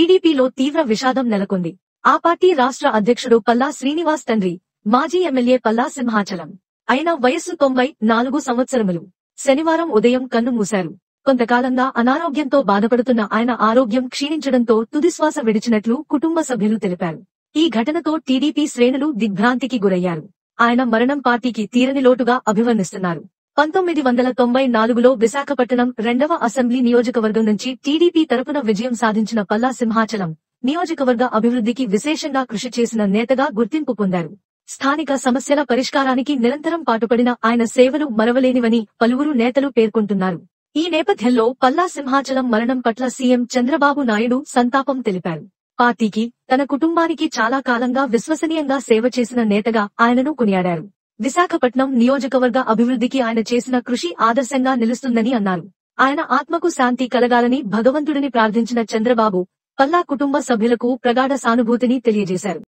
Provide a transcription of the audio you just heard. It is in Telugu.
టీడీపీలో తీవ్ర విషాదం నెలకొంది. ఆ పార్టీ రాష్ట్ర అధ్యక్షుడు పల్లా శ్రీనివాస్ తండ్రి, మాజీ ఎమ్మెల్యే పల్లా సింహాచలం అయిన వయస్సు 94 సంవత్సరములు శనివారం ఉదయం కన్నుమూశారు. కొంతకాలంగా అనారోగ్యంతో బాధపడుతున్న ఆయన ఆరోగ్యం క్షీణించడంతో తుదిశ్వాస విడిచినట్లు కుటుంబ సభ్యులు తెలిపారు. ఈ ఘటనతో టీడీపీ శ్రేణులు దిగ్భ్రాంతికి గురయ్యారు. ఆయన మరణం పార్టీకి తీరని లోటుగా అభివర్ణిస్తున్నారు. 1994లో విశాఖపట్నం 2వ అసెంబ్లీ నియోజకవర్గం నుంచి టీడీపీ తరపున విజయం సాధించిన పల్లా సింహాచలం నియోజకవర్గ అభివృద్ధికి విశేషంగా కృషి చేసిన నేతగా గుర్తింపు పొందారు. స్థానిక సమస్యల పరిష్కారానికి నిరంతరం పాటుపడిన ఆయన సేవలు మరవలేనివని పలువురు నేతలు పేర్కొంటున్నారు. ఈ నేపథ్యంలో పల్లా సింహాచలం మరణం పట్ల సీఎం చంద్రబాబు నాయుడు సంతాపం తెలిపారు. పార్టీకి, తన కుటుంబానికి చాలా కాలంగా విశ్వసనీయంగా సేవ చేసిన నేతగా ఆయనను కొనియాడారు. విశాఖపట్నం నియోజకవర్గ అభివృద్ధికి ఆయన చేసిన కృషి ఆదర్శంగా నిలుస్తుందని అన్నారు. ఆయన ఆత్మకు శాంతి కలగాలని భగవంతుడిని ప్రార్థించిన చంద్రబాబు, పల్లా కుటుంబ సభ్యులకు ప్రగాఢ సానుభూతిని తెలియజేశారు.